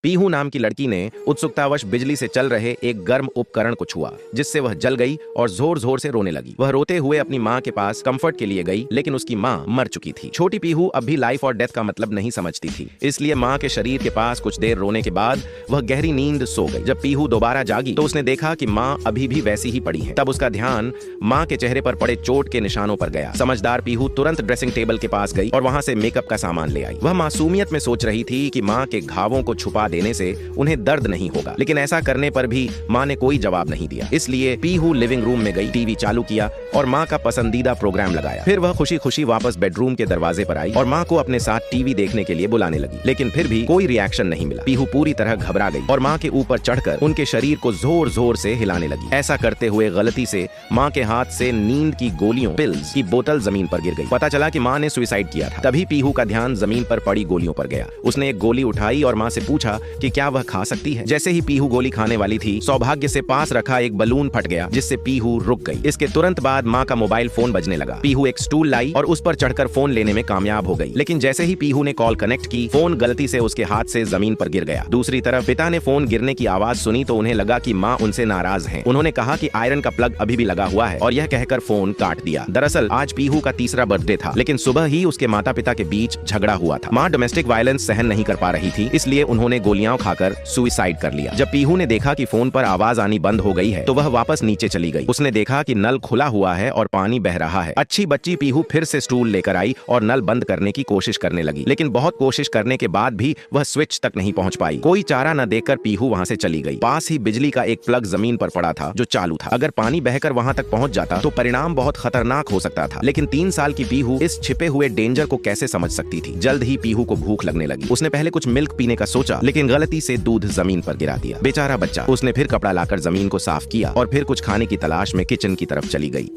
पीहू नाम की लड़की ने उत्सुकतावश बिजली से चल रहे एक गर्म उपकरण को छुआ, जिससे वह जल गई और जोर जोर से रोने लगी। वह रोते हुए अपनी माँ के पास कंफर्ट के लिए गई, लेकिन उसकी माँ मर चुकी थी। छोटी पीहू अब भी लाइफ और डेथ का मतलब नहीं समझती थी, इसलिए माँ के शरीर के पास कुछ देर रोने के बाद वह गहरी नींद सो गई। जब पीहू दोबारा जागी तो उसने देखा कि माँ अभी भी वैसी ही पड़ी है। तब उसका ध्यान माँ के चेहरे पर पड़े चोट के निशानों पर गया। समझदार पीहू तुरंत ड्रेसिंग टेबल के पास गई और वहां से मेकअप का सामान ले आई। वह मासूमियत में सोच रही थी कि माँ के घावों को छुपा देने से उन्हें दर्द नहीं होगा, लेकिन ऐसा करने पर भी माँ ने कोई जवाब नहीं दिया। इसलिए पीहू लिविंग रूम में गई, टीवी चालू किया और माँ का पसंदीदा प्रोग्राम लगाया। फिर वह खुशी खुशी वापस बेडरूम के दरवाजे पर आई और माँ को अपने साथ टीवी देखने के लिए बुलाने लगी, लेकिन फिर भी कोई रिएक्शन नहीं मिला। पीहू पूरी तरह घबरा गई और माँ के ऊपर चढ़कर उनके शरीर को जोर जोर से हिलाने लगी। ऐसा करते हुए गलती से माँ के हाथ से नींद की गोलियों पिल्स की बोतल जमीन पर गिर गई। पता चला कि माँ ने सुसाइड किया था। तभी पीहू का ध्यान जमीन पर पड़ी गोलियों पर गया। उसने एक गोली उठाई और माँ से पूछा कि क्या वह खा सकती है। जैसे ही पीहू गोली खाने वाली थी, सौभाग्य से पास रखा एक बलून फट गया, जिससे पीहू रुक गई। इसके तुरंत बाद माँ का मोबाइल फोन बजने लगा। पीहू एक स्टूल लाई और उस पर चढ़कर फोन लेने में कामयाब हो गई, लेकिन जैसे ही पीहू ने कॉल कनेक्ट की, फोन गलती से उसके हाथ से जमीन पर गिर गया। दूसरी तरफ पिता ने फोन गिरने की आवाज सुनी तो उन्हें लगा कि माँ उनसे नाराज हैं। उन्होंने कहा कि आयरन का प्लग अभी भी लगा हुआ है और यह कहकर फोन काट दिया। दरअसल आज पीहू का तीसरा बर्थडे था, लेकिन सुबह ही उसके माता पिता के बीच झगड़ा हुआ था। माँ डोमेस्टिक वायलेंस सहन नहीं कर पा रही थी, इसलिए उन्होंने गोलियां खाकर सुसाइड कर लिया। जब पीहू ने देखा कि फोन पर आवाज आनी बंद हो गई है तो वह वापस नीचे चली गई। उसने देखा कि नल खुला हुआ है और पानी बह रहा है। अच्छी बच्ची पीहू फिर से स्टूल लेकर आई और नल बंद करने की कोशिश करने लगी, लेकिन बहुत कोशिश करने के बाद भी वह स्विच तक नहीं पहुंच पाई। कोई चारा न देखकर पीहू वहां से चली गई। पास ही बिजली का एक प्लग जमीन पर पड़ा था जो चालू था। अगर पानी बहकर वहां तक पहुंच जाता तो परिणाम बहुत खतरनाक हो सकता था, लेकिन 3 साल की पीहू इस छिपे हुए डेंजर को कैसे समझ सकती थी। जल्द ही पीहू को भूख लगने लगी। उसने पहले कुछ मिल्क पीने का सोचा, लेकिन गलती से दूध जमीन पर गिरा दिया। बेचारा बच्चा। उसने फिर कपड़ा लाकर जमीन को साफ किया और फिर कुछ खाने की तलाश में किचन की तरफ चली गई।